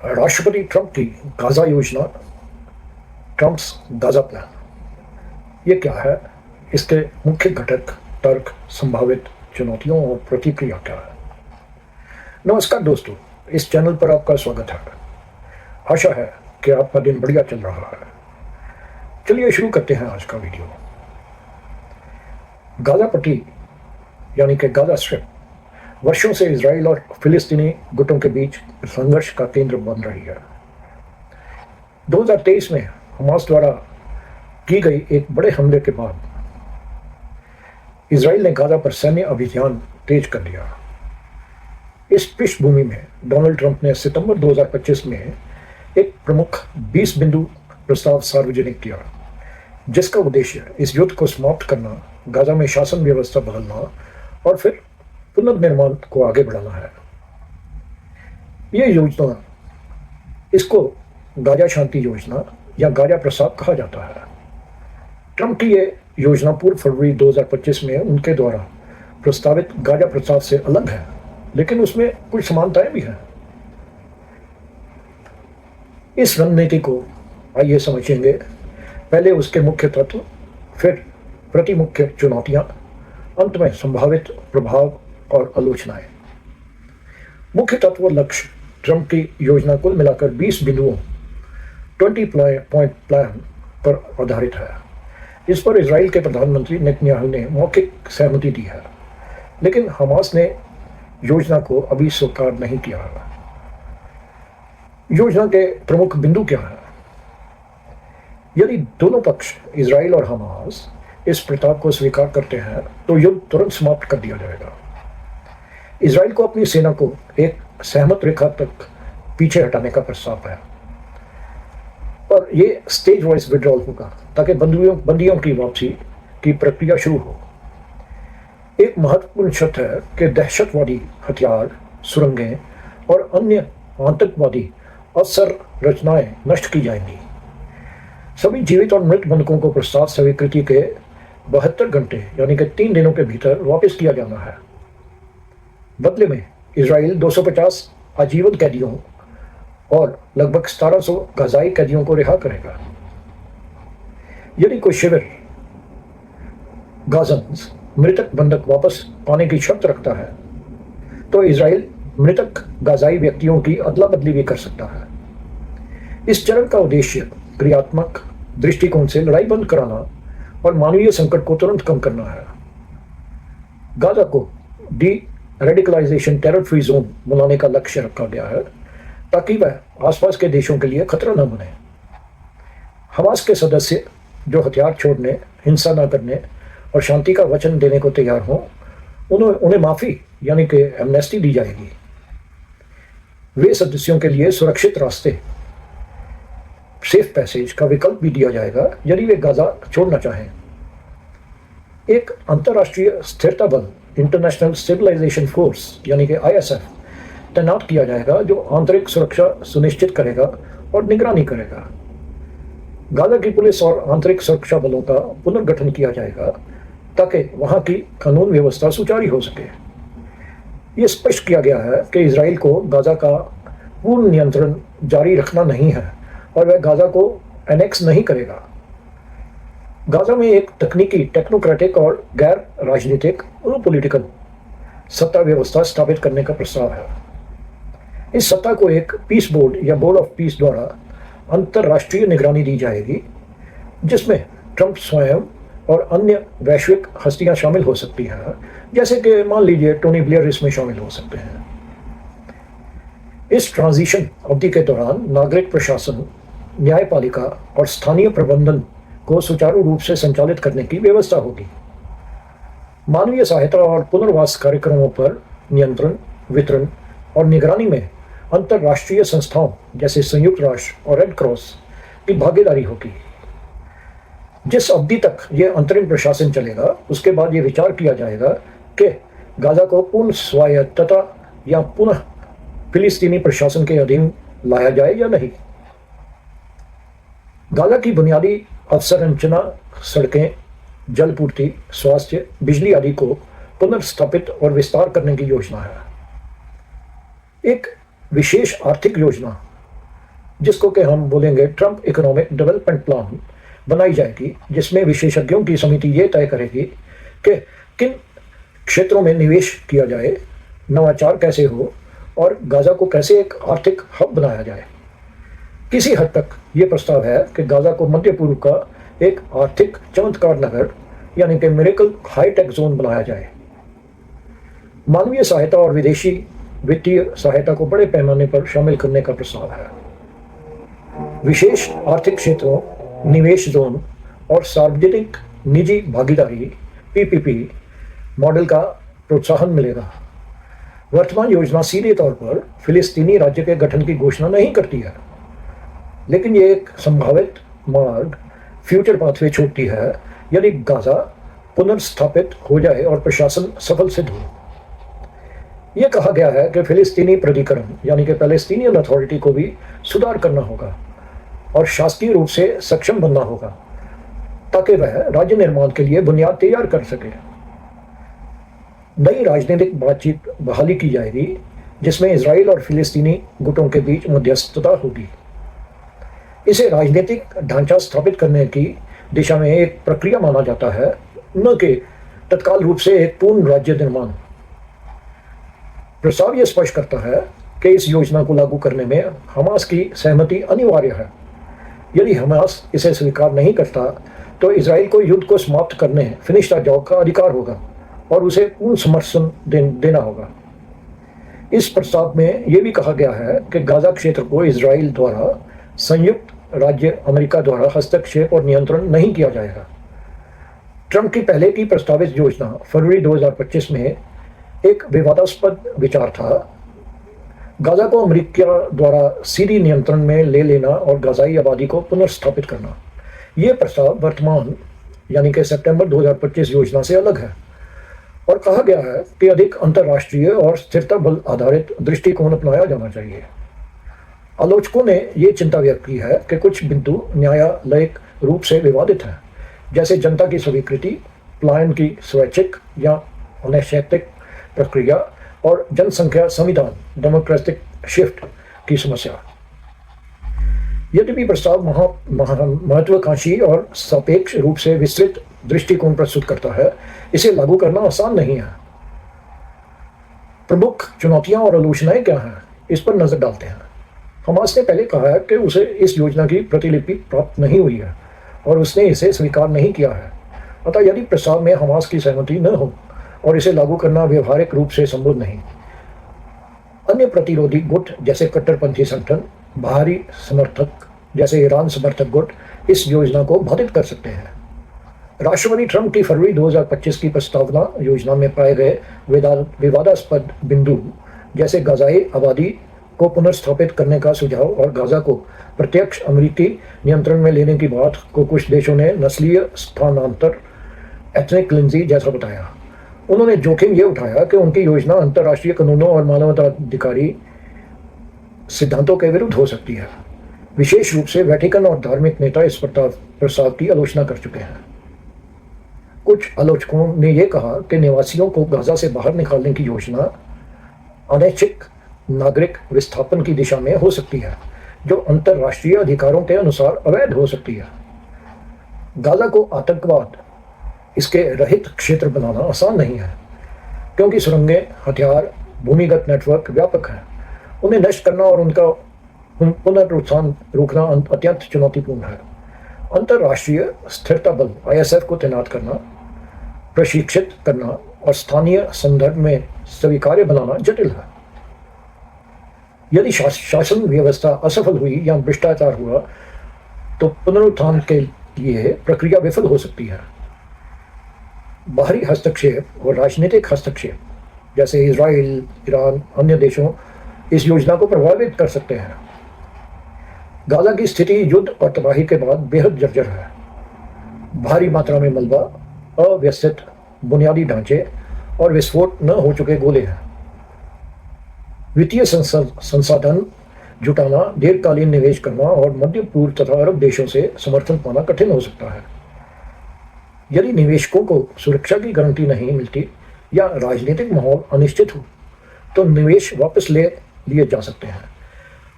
राष्ट्रपति ट्रंप की गाजा योजना, ट्रंप्स गाजा प्लान, ये क्या है? इसके मुख्य घटक, तर्क, संभावित चुनौतियों और प्रतिक्रिया क्या है? नमस्कार दोस्तों, इस चैनल पर आपका स्वागत है। आशा है कि आपका दिन बढ़िया चल रहा है। चलिए शुरू करते हैं आज का वीडियो। गाजा पट्टी यानी कि गाजा स्ट्रिप वर्षों से इजराइल और फिलिस्तीनी गुटों के बीच संघर्ष का केंद्र बन रही है। 2023 में हमास द्वारा की गई एक बड़े हमले के बाद इजराइल ने गाजा पर सैन्य अभियान तेज कर दिया। इस पृष्ठभूमि में डोनाल्ड ट्रंप ने सितंबर 2025 में एक प्रमुख 20 बिंदु प्रस्ताव सार्वजनिक किया, जिसका उद्देश्य इस युद्ध को समाप्त करना, गाजा में शासन व्यवस्था बदलना और फिर पुनर्निर्माण को आगे बढ़ाना है। यह योजना, इसको गाजा शांति योजना या गाजा प्रस्ताव कहा जाता है। ट्रंप की यह योजना पूर्व फरवरी 2025 में उनके द्वारा प्रस्तावित गाजा प्रस्ताव से अलग है, लेकिन उसमें कुछ समानताएं भी हैं। इस रणनीति को आइए समझेंगे। पहले उसके मुख्य तत्व, फिर प्रति मुख्य चुनौतियां, अंत में संभावित प्रभाव और आलोचनाएं। मुख्य तत्व लक्ष्य ट्रंप की योजना कुल मिलाकर 20 बिंदुओं 20 पॉइंट प्लान पर आधारित है। इस पर इजराइल के प्रधानमंत्री नेतन्याहू ने मौखिक सहमति दी है, लेकिन हमास ने योजना को अभी स्वीकार नहीं किया है। योजना के प्रमुख बिंदु क्या हैं? यदि दोनों पक्ष, इजराइल और हमास, इस प्रस्ताव को स्वीकार करते हैं तो युद्ध तुरंत समाप्त कर दिया जाएगा। इजराइल को अपनी सेना को एक सहमत रेखा तक पीछे हटाने का प्रस्ताव है और ये स्टेज वाइज विड्रॉल होगा ताकि बंदियों की वापसी की प्रक्रिया शुरू हो। एक महत्वपूर्ण शर्त है कि दहशतवादी हथियार, सुरंगें और अन्य आतंकवादी अवसंरचनाएं नष्ट की जाएंगी। सभी जीवित और मृत बंधकों को प्रस्ताव स्वीकृति के 72 घंटे यानी कि 3 दिनों के भीतर वापस किया जाना है। बदले में इजराइल 250 आजीवन कैदियों और लगभग 1700 गाजाई कैदियों को रिहा करेगा। यदि कोई शिविर गाजन्स मृतक बंधक वापस पाने की शर्त रखता है तो इजराइल मृतक गाजाई व्यक्तियों की अदला बदली भी कर सकता है। इस चरण का उद्देश्य क्रियात्मक दृष्टिकोण से लड़ाई बंद कराना और मानवीय संकट को तुरंत कम करना है। गाजा को de radicalisation terror free zone बनाने का लक्ष्य रखा गया है ताकि वह आसपास के देशों के लिए खतरा न बने। हमास के सदस्य जो हथियार छोड़ने, हिंसा न करने और शांति का वचन देने को तैयार हों, उन्हें माफी यानी कि एमनेस्टी दी जाएगी। वे सदस्यों के लिए सुरक्षित रास्ते, सेफ पैसेज का विकल्प भी दिया जाएगा यदि वे गाजा छोड़ना चाहें। एक अंतर्राष्ट्रीय स्थिरता बल, इंटरनेशनल स्टेबलाइजेशन फोर्स यानी कि ISF, तैनात किया जाएगा जो आंतरिक सुरक्षा सुनिश्चित करेगा और निगरानी करेगा। गाजा की पुलिस और आंतरिक सुरक्षा बलों का पुनर्गठन किया जाएगा ताकि वहां की कानून व्यवस्था सुचारू हो सके। यह स्पष्ट किया गया है कि इजराइल को गाजा का पूर्ण नियंत्रण जारी रखना नहीं है और वह गाजा को एनेक्स नहीं करेगा। गाजा में एक तकनीकी, टेक्नोक्रेटिक और गैर राजनीतिक पॉलिटिकल सत्ता व्यवस्था स्थापित करने का प्रस्ताव है। इस सत्ता को एक पीस बोर्ड या बोर्ड ऑफ पीस द्वारा अंतर्राष्ट्रीय निगरानी दी जाएगी, जिसमें ट्रंप स्वयं और अन्य वैश्विक हस्तियां शामिल हो सकती हैं, जैसे कि मान लीजिए टोनी ब्लेयर इसमें शामिल हो सकते हैं। इस ट्रांजिशन अवधि के दौरान नागरिक प्रशासन, न्यायपालिका और स्थानीय प्रबंधन को सुचारू रूप से संचालित करने की व्यवस्था होगी। मानवीय सहायता और पुनर्वास कार्यक्रमों पर नियंत्रण, वितरण और निगरानी में अंतर्राष्ट्रीय संस्थाओं जैसे संयुक्त राष्ट्र और रेड क्रॉस की भागीदारी होगी। जिस अवधि तक यह अंतरिम प्रशासन चलेगा, उसके बाद यह विचार किया जाएगा कि गाजा को पूर्ण स्वायत्तता या पुनः फिलिस्तीनी प्रशासन के अधीन लाया जाए या नहीं। गाजा की बुनियादी अवसंरचना, सड़कें, जलपूर्ति, स्वास्थ्य, बिजली आदि को पुनर्स्थापित और विस्तार करने की योजना है। एक विशेष आर्थिक योजना जिसको कि हम बोलेंगे ट्रंप इकोनॉमिक डेवलपमेंट प्लान, बनाई जाएगी, जिसमें विशेषज्ञों की समिति ये तय करेगी कि किन क्षेत्रों में निवेश किया जाए, नवाचार कैसे हो और गाजा को कैसे एक आर्थिक हब बनाया जाए। किसी हद तक ये प्रस्ताव है कि गाजा को मध्य पूर्व का एक आर्थिक चमत्कार नगर यानी कि मिरेकल हाईटेक जोन बनाया जाए। मानवीय सहायता और विदेशी वित्तीय सहायता को बड़े पैमाने पर शामिल करने का प्रस्ताव है। विशेष आर्थिक क्षेत्रों, निवेश जोन और सार्वजनिक निजी भागीदारी पीपीपी मॉडल का प्रोत्साहन मिलेगा। वर्तमान योजना सीधे तौर पर फिलिस्तीनी राज्य के गठन की घोषणा नहीं करती है, लेकिन ये एक संभावित मार्ग, फ्यूचर पाथवे छोड़ती है यदि गाजा पुनर्स्थापित हो जाए और प्रशासन सफल सिद्ध हो। यह कहा गया है कि फिलिस्तीनी प्राधिकरण यानी कि पैलेस्टीनियन अथॉरिटी को भी सुधार करना होगा और शासकीय रूप से सक्षम बनना होगा ताकि वह राज्य निर्माण के लिए बुनियाद तैयार कर सके। नई राजनीतिक बातचीत बहाली की जाएगी जिसमें इजराइल और फिलिस्तीनी गुटों के बीच मध्यस्थता होगी। इसे राजनीतिक ढांचा स्थापित करने की दिशा में एक प्रक्रिया माना जाता है, न कि तत्काल रूप से एक पूर्ण राज्य निर्माण। प्रस्ताव यह स्पष्ट करता है कि इस योजना को लागू करने में हमास की सहमति अनिवार्य है। यदि हमास इसे स्वीकार नहीं करता तो इजराइल को युद्ध को समाप्त करने फिनिश द जॉब का अधिकार होगा और उसे पूर्ण समर्थन देना होगा। इस प्रस्ताव में यह भी कहा गया है कि गाजा क्षेत्र को इजराइल द्वारा संयुक्त राज्य अमेरिका द्वारा हस्तक्षेप और नियंत्रण नहीं किया जाएगा। ट्रंप की पहले की प्रस्तावित योजना फरवरी 2025 में एक विवादास्पद विचार था। गाजा को अमेरिका द्वारा सीधी नियंत्रण में ले लेना और गाजाई आबादी को पुनर्स्थापित करना। ये प्रस्ताव वर्तमान यानी कि सितंबर 2025 योजना से अलग है और कहा गया है कि अधिक अंतर्राष्ट्रीय और स्थिरता बल आधारित दृष्टिकोण अपनाया जाना चाहिए। आलोचकों ने ये चिंता व्यक्त की है कि कुछ बिंदु न्यायालयिक रूप से विवादित हैं, जैसे जनता की स्वीकृति, पलायन की स्वैच्छिक या अनैच्छिक प्रक्रिया और जनसंख्या संविधान डेमोक्रेटिक शिफ्ट की समस्या। यद्यपि प्रस्ताव महत्वाकांक्षी और सापेक्ष रूप से विस्तृत दृष्टिकोण प्रस्तुत करता है, इसे लागू करना आसान नहीं है। प्रमुख चुनौतियां और आलोचनाएं क्या हैं, इस पर नजर डालते हैं। हमास ने पहले कहा है कि उसे इस योजना की प्रतिलिपि प्राप्त नहीं हुई है और उसने इसे स्वीकार नहीं किया है। अतः यदि प्रस्ताव में हमास की सहमति न हो और इसे लागू करना व्यवहारिक रूप से संभव नहीं, अन्य प्रतिरोधी गुट जैसे कट्टरपंथी संगठन, बाहरी समर्थक जैसे ईरान समर्थक गुट इस योजना को बाधित कर सकते हैं। राष्ट्रपति ट्रंप की फरवरी 2025 की प्रस्तावना योजना में पाए गए विवादास्पद बिंदु जैसे गाजाई आबादी को पुनर्स्थापित करने का सुझाव और गाजा को प्रत्यक्ष अमेरिकी नियंत्रण में लेने की बात को कुछ देशों ने नस्लीय स्थानांतर एथनिक क्लिंजिंग जैसा बताया। उन्होंने जोखिम ये उठाया कि उनकी योजना अंतर्राष्ट्रीय कानूनों और मानवाधिकारी सिद्धांतों के विरुद्ध हो सकती है। विशेष रूप से वेटिकन और धार्मिक नेता इस प्रस्ताव की आलोचना कर चुके हैं। कुछ आलोचकों ने यह कहा कि निवासियों को गाजा से बाहर निकालने की योजना अनैच्छिक नागरिक विस्थापन की दिशा में हो सकती है, जो अंतर्राष्ट्रीय अधिकारों के अनुसार अवैध हो सकती है। गाजा को आतंकवाद इसके रहित क्षेत्र बनाना आसान नहीं है, क्योंकि सुरंगें, हथियार, भूमिगत नेटवर्क व्यापक हैं। उन्हें नष्ट करना और उनका पुनरुत्थान रोकना अत्यंत चुनौतीपूर्ण है। अंतर्राष्ट्रीय स्थिरता बल ISF को तैनात करना, प्रशिक्षित करना और स्थानीय संदर्भ में स्वीकार्य बनाना जटिल है। यदि शासन व्यवस्था असफल हुई या भ्रष्टाचार हुआ तो पुनरुत्थान के लिए प्रक्रिया विफल हो सकती है। बाहरी हस्तक्षेप और राजनीतिक हस्तक्षेप जैसे इजराइल, ईरान, अन्य देशों इस योजना को प्रभावित कर सकते हैं। गाजा की स्थिति युद्ध और तबाही के बाद बेहद जर्जर है। भारी मात्रा में मलबा, अव्यवस्थित बुनियादी ढांचे और विस्फोट न हो चुके गोले हैं। वित्तीय संसाधन जुटाना, दीर्घकालीन निवेश करना और मध्य पूर्व तथा अरब देशों से समर्थन पाना कठिन हो सकता है। यदि निवेशकों को सुरक्षा की गारंटी नहीं मिलती या राजनीतिक माहौल अनिश्चित हो तो निवेश वापस ले लिए जा सकते हैं।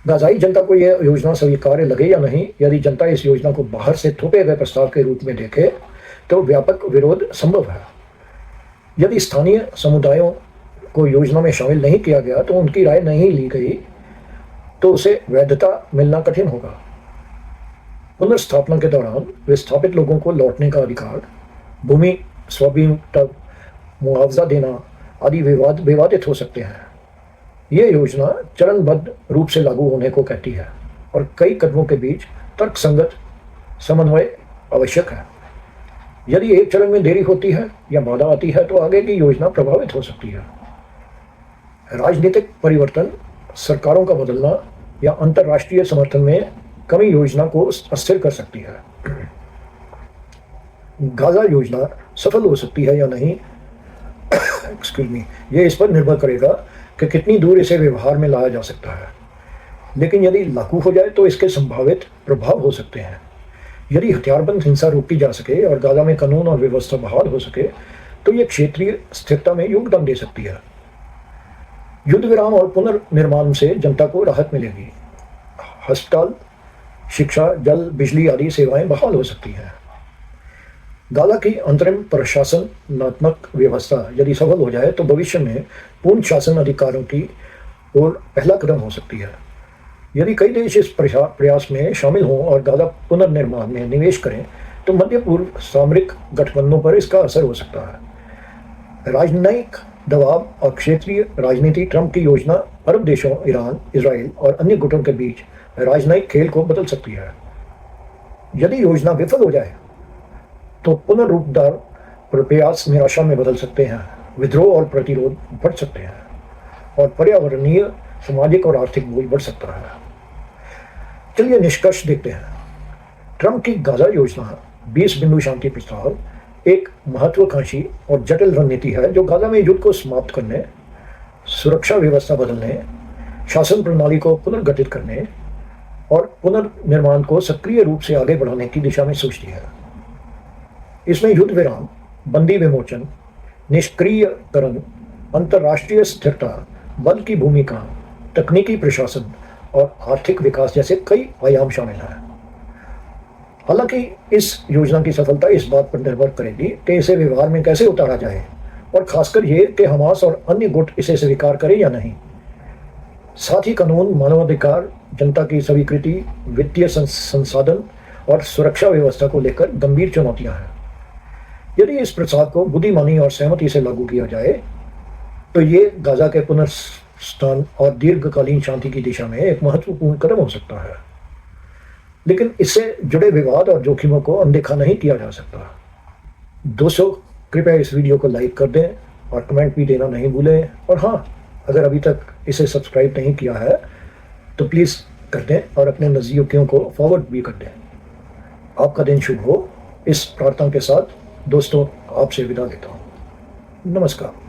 गाजाई जनता को यह योजना स्वीकार्य लगे या नहीं, यदि जनता इस योजना को बाहर से थोपे गए प्रस्ताव के रूप में देखे तो व्यापक विरोध संभव है। यदि स्थानीय समुदायों को योजना में शामिल नहीं किया गया तो उनकी राय नहीं ली गई तो उसे वैधता मिलना कठिन होगा। पुनर्स्थापना के दौरान विस्थापित लोगों को लौटने का अधिकार, भूमि स्वामित्व, मुआवजा देना आदि विवादित हो सकते हैं। ये योजना चरणबद्ध रूप से लागू होने को कहती है और कई कदमों के बीच तर्कसंगत समन्वय आवश्यक है। यदि एक चरण में देरी होती है या बाधा आती है तो आगे की योजना प्रभावित हो सकती है। राजनीतिक परिवर्तन, सरकारों का बदलना या अंतर्राष्ट्रीय समर्थन में कमी योजना को अस्थिर कर सकती है। गाजा योजना सफल हो सकती है या नहीं ये इस पर निर्भर करेगा कि कितनी दूर इसे व्यवहार में लाया जा सकता है। लेकिन यदि लागू हो जाए तो इसके संभावित प्रभाव हो सकते हैं। यदि हथियारबंद हिंसा रोकी जा सके और गाजा में कानून और व्यवस्था बहाल हो सके तो ये क्षेत्रीय स्थिरता में योगदान दे सकती है। युद्ध विराम और पुनर्निर्माण से जनता को राहत मिलेगी। अस्पताल, शिक्षा, जल, बिजली आदि सेवाएं बहाल हो सकती हैं। गाजा की अंतरिम प्रशासनात्मक व्यवस्था यदि सफल हो जाए तो भविष्य में पूर्ण शासन अधिकारों की ओर पहला कदम हो सकती है। यदि कई देश इस प्रयास में शामिल हों और गाजा पुनर्निर्माण में निवेश करें तो मध्य पूर्व सामरिक गठबंधनों पर इसका असर हो सकता है। राजनयिक दबाव और क्षेत्रीय राजनीति ट्रंप की योजना अरब देशों, ईरान, इजराइल और अन्य गुटों के बीच राजनयिक खेल को बदल सकती है। यदि योजना विफल हो जाए तो पुनर्रूपदार प्रयास निराशा में बदल सकते हैं, विद्रोह और प्रतिरोध बढ़ सकते हैं और पर्यावरणीय, सामाजिक और आर्थिक बोझ बढ़ सकता है। चलिए निष्कर्ष देखते हैं। ट्रंप की गाजा योजना 20 बिंदु शांति प्रस्ताव एक महत्वाकांक्षी और जटिल रणनीति है जो गाजा में युद्ध को समाप्त करने, सुरक्षा व्यवस्था बदलने, शासन प्रणाली को पुनर्गठित करने और पुनर्निर्माण को सक्रिय रूप से आगे बढ़ाने की दिशा में सोचती है। इसमें युद्ध विराम, बंदी विमोचन, निष्क्रियकरण, अंतर्राष्ट्रीय स्थिरता, बल की भूमिका, तकनीकी प्रशासन और आर्थिक विकास जैसे कई आयाम शामिल हैं। हालांकि इस योजना की सफलता इस बात पर निर्भर करेगी कि इसे व्यवहार में कैसे उतारा जाए और खासकर ये कि हमास और अन्य गुट इसे स्वीकार करें या नहीं। साथ ही कानून, मानवाधिकार, जनता की स्वीकृति, वित्तीय संसाधन और सुरक्षा व्यवस्था को लेकर गंभीर चुनौतियां हैं। यदि इस प्रस्ताव को बुद्धिमानी और सहमति से लागू किया जाए तो ये गाजा के पुनर्स्थापन और दीर्घकालीन शांति की दिशा में एक महत्वपूर्ण कदम हो सकता है। लेकिन इससे जुड़े विवाद और जोखिमों को अनदेखा नहीं किया जा सकता। दोस्तों, कृपया इस वीडियो को लाइक कर दें और कमेंट भी देना नहीं भूलें। और हाँ, अगर अभी तक इसे सब्सक्राइब नहीं किया है तो प्लीज़ कर दें और अपने नज़दीकियों को फॉरवर्ड भी कर दें। आपका दिन शुभ हो। इस प्रार्थना के साथ दोस्तों आपसे विदा लेता हूँ। नमस्कार।